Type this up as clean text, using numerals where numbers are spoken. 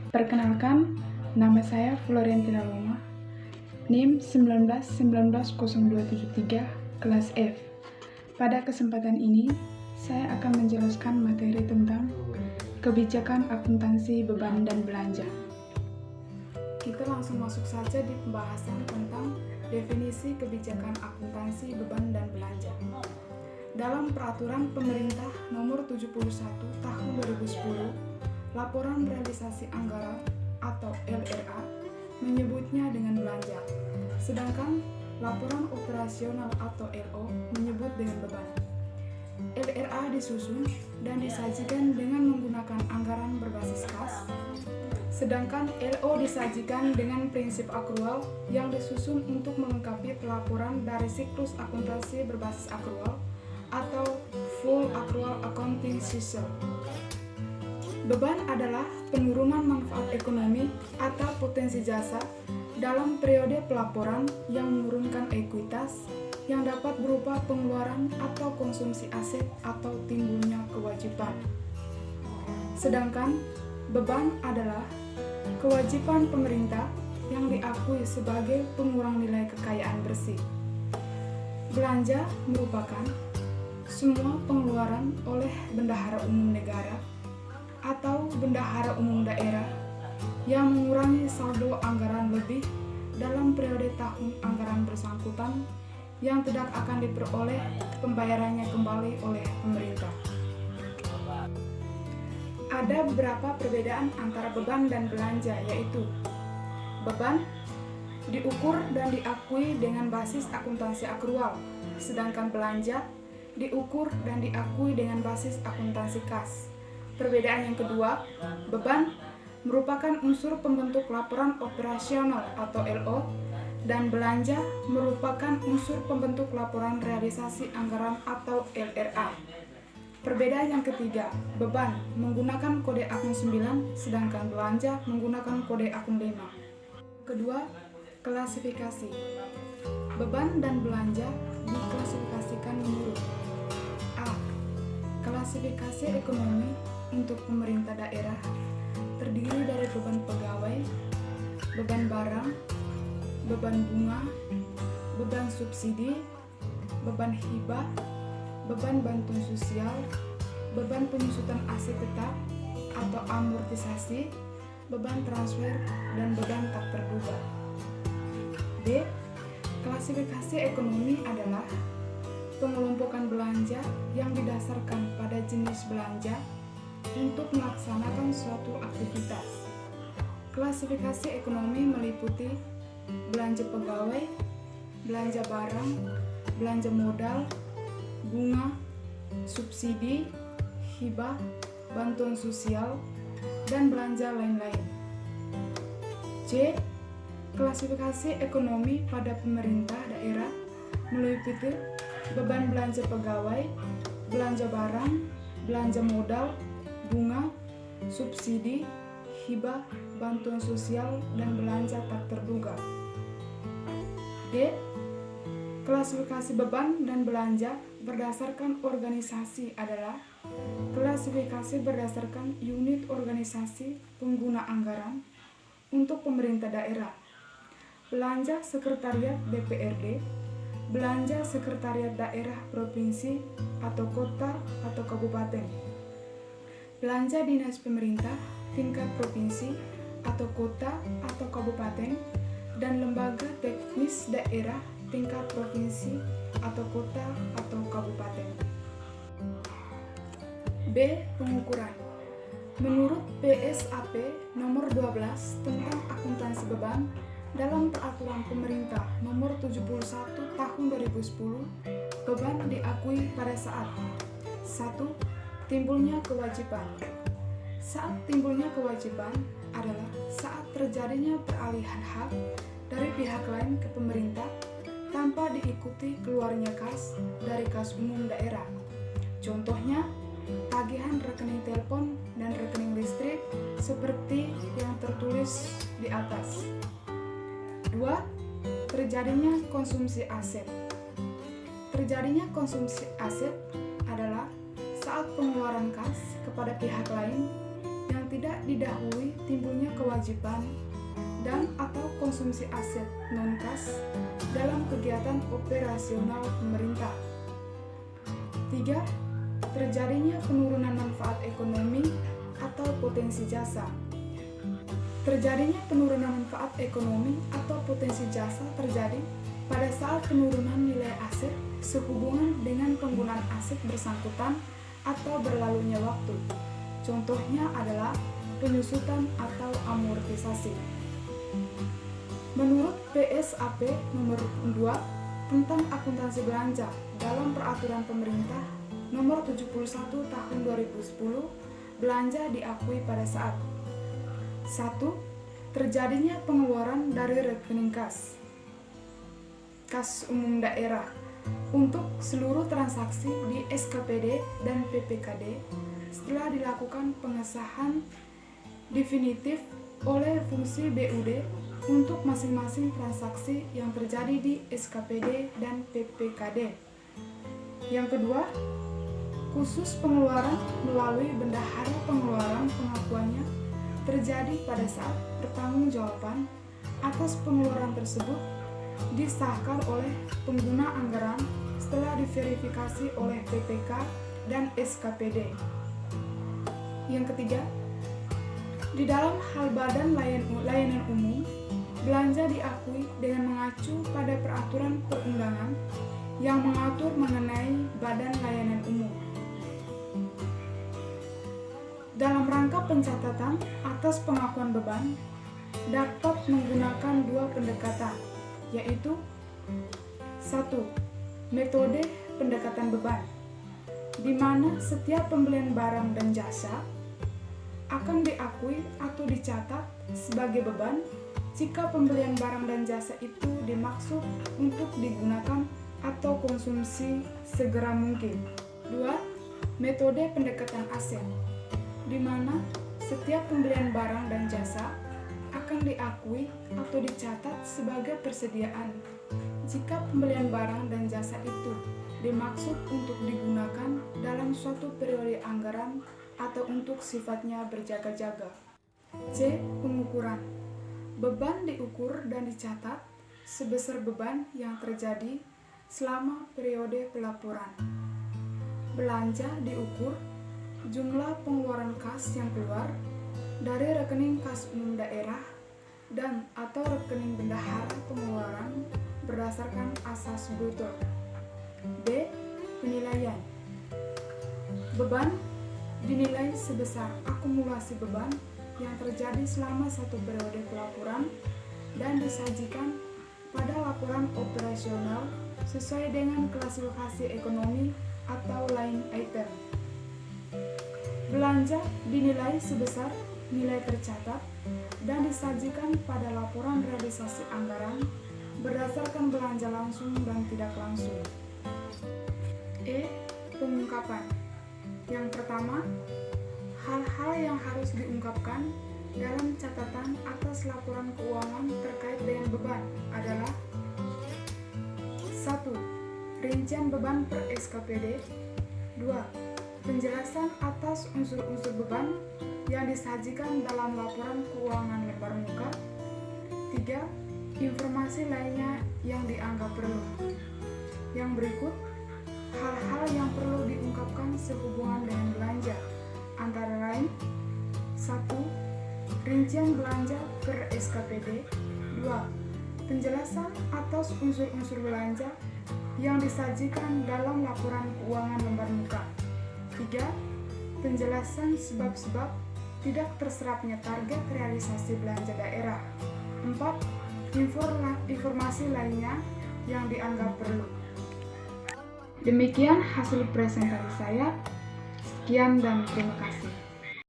Perkenalkan, nama saya Floriantina Loma, NIM 1919073, kelas F. Pada kesempatan ini, saya akan menjelaskan materi tentang kebijakan akuntansi beban dan belanja. Kita langsung masuk saja di pembahasan tentang definisi kebijakan akuntansi beban dan belanja. Dalam Peraturan Pemerintah Nomor 71 Tahun 2010, Laporan Realisasi Anggaran atau LRA menyebutnya dengan belanja, sedangkan Laporan Operasional atau LO menyebut dengan beban. LRA disusun dan disajikan dengan menggunakan anggaran berbasis kas, sedangkan LO disajikan dengan prinsip akrual yang disusun untuk melengkapi pelaporan dari siklus akuntansi berbasis akrual atau full accrual accounting cycle. Beban adalah penurunan manfaat ekonomi atau potensi jasa dalam periode pelaporan yang menurunkan ekuitas yang dapat berupa pengeluaran atau konsumsi aset atau timbulnya kewajiban. Sedangkan beban adalah kewajiban pemerintah yang diakui sebagai pengurang nilai kekayaan bersih. Belanja merupakan semua pengeluaran oleh bendahara umum negara atau bendahara umum daerah yang mengurangi saldo anggaran lebih dalam periode tahun anggaran bersangkutan yang tidak akan diperoleh pembayarannya kembali oleh pemerintah. Ada beberapa perbedaan antara beban dan belanja, yaitu beban diukur dan diakui dengan basis akuntansi akrual, sedangkan belanja diukur dan diakui dengan basis akuntansi kas. Perbedaan yang kedua, beban merupakan unsur pembentuk laporan operasional atau LO, dan belanja merupakan unsur pembentuk laporan realisasi anggaran atau LRA. Perbedaan yang ketiga, beban menggunakan kode akun 9, sedangkan belanja menggunakan kode akun 5. Kedua, klasifikasi. Beban dan belanja diklasifikasikan menurut A. Klasifikasi ekonomi untuk pemerintah daerah terdiri dari beban pegawai, beban barang, beban bunga, beban subsidi, beban hibah, beban bantuan sosial, beban penyusutan aset tetap atau amortisasi, beban transfer, dan beban tak terduga. B. Klasifikasi ekonomi adalah pengelompokan belanja yang didasarkan pada jenis belanja untuk melaksanakan suatu aktivitas. Klasifikasi ekonomi meliputi belanja pegawai, belanja barang, belanja modal, bunga, subsidi, hibah, bantuan sosial, dan belanja lain-lain. C. Klasifikasi ekonomi pada pemerintah daerah meliputi beban belanja pegawai, belanja barang, belanja modal, bunga, subsidi, hibah, bantuan sosial, dan belanja tak terduga. D. Klasifikasi beban dan belanja berdasarkan organisasi adalah klasifikasi berdasarkan unit organisasi pengguna anggaran untuk pemerintah daerah. Belanja sekretariat DPRD, belanja sekretariat daerah provinsi atau kota atau kabupaten. Belanja dinas pemerintah tingkat provinsi atau kota atau kabupaten dan lembaga teknis daerah tingkat provinsi atau kota atau kabupaten. B. Pengukuran. Menurut PSAP nomor 12 tentang akuntansi beban dalam Peraturan Pemerintah nomor 71 tahun 2010, beban diakui pada saat 1. Timbulnya kewajiban. Saat timbulnya kewajiban adalah saat terjadinya peralihan hak dari pihak lain ke pemerintah tanpa diikuti keluarnya kas dari kas umum daerah. Contohnya, tagihan rekening telepon dan rekening listrik seperti yang tertulis di atas. 2. Terjadinya konsumsi aset. Terjadinya konsumsi aset adalah saat pengeluaran kas kepada pihak lain yang tidak didahului timbulnya kewajiban dan atau konsumsi aset non-kas dalam kegiatan operasional pemerintah. 3. Terjadinya penurunan manfaat ekonomi atau potensi jasa. Terjadinya penurunan manfaat ekonomi atau potensi jasa terjadi pada saat penurunan nilai aset sehubungan dengan penggunaan aset bersangkutan atau berlalunya waktu. Contohnya adalah penyusutan atau amortisasi. Menurut PSAP nomor 2 tentang akuntansi belanja dalam peraturan pemerintah nomor 71 tahun 2010, belanja diakui pada saat 1. Terjadinya pengeluaran dari rekening kas umum daerah untuk seluruh transaksi di SKPD dan PPKD setelah dilakukan pengesahan definitif oleh fungsi BUD untuk masing-masing transaksi yang terjadi di SKPD dan PPKD. Yang kedua, khusus pengeluaran melalui bendahara pengeluaran pengakuannya terjadi pada saat pertanggungjawaban atas pengeluaran tersebut disahkan oleh pengguna anggaran setelah diverifikasi oleh PPK dan SKPD. Yang ketiga, di dalam hal badan layanan umum, belanja diakui dengan mengacu pada peraturan perundangan yang mengatur mengenai badan layanan umum. Dalam rangka pencatatan atas pengakuan beban, dapat menggunakan dua pendekatan, yaitu 1. Metode pendekatan beban, di mana setiap pembelian barang dan jasa akan diakui atau dicatat sebagai beban jika pembelian barang dan jasa itu dimaksud untuk digunakan atau konsumsi segera mungkin. 2. Metode pendekatan aset, di mana setiap pembelian barang dan jasa akan diakui atau dicatat sebagai persediaan jika pembelian barang dan jasa itu dimaksud untuk digunakan dalam suatu periode anggaran atau untuk sifatnya berjaga-jaga. C. Pengukuran. Beban diukur dan dicatat sebesar beban yang terjadi selama periode pelaporan. Belanja diukur jumlah pengeluaran kas yang keluar dari rekening kas umum daerah dan atau rekening bendahara pengeluaran berdasarkan asas bruto. B. Penilaian. Beban dinilai sebesar akumulasi beban yang terjadi selama satu periode pelaporan dan disajikan pada laporan operasional sesuai dengan klasifikasi ekonomi atau line item. Belanja dinilai sebesar nilai tercatat dan disajikan pada laporan realisasi anggaran berdasarkan belanja langsung dan tidak langsung. E. Pengungkapan. Yang pertama, hal-hal yang harus diungkapkan dalam catatan atas laporan keuangan terkait dengan beban adalah 1. Rincian beban per SKPD. 2. Penjelasan atas unsur-unsur beban yang disajikan dalam laporan keuangan lembar muka. 3. Informasi lainnya yang dianggap perlu. Yang berikut, hal-hal yang perlu diungkapkan sehubungan dengan belanja, antara lain 1. Rincian belanja per SKPD. 2. Penjelasan atas unsur-unsur belanja yang disajikan dalam laporan keuangan lembar muka. 3. Penjelasan sebab-sebab tidak terserapnya target realisasi belanja daerah. 4. Informasi lainnya yang dianggap perlu. Demikian hasil presentasi saya. Sekian dan terima kasih.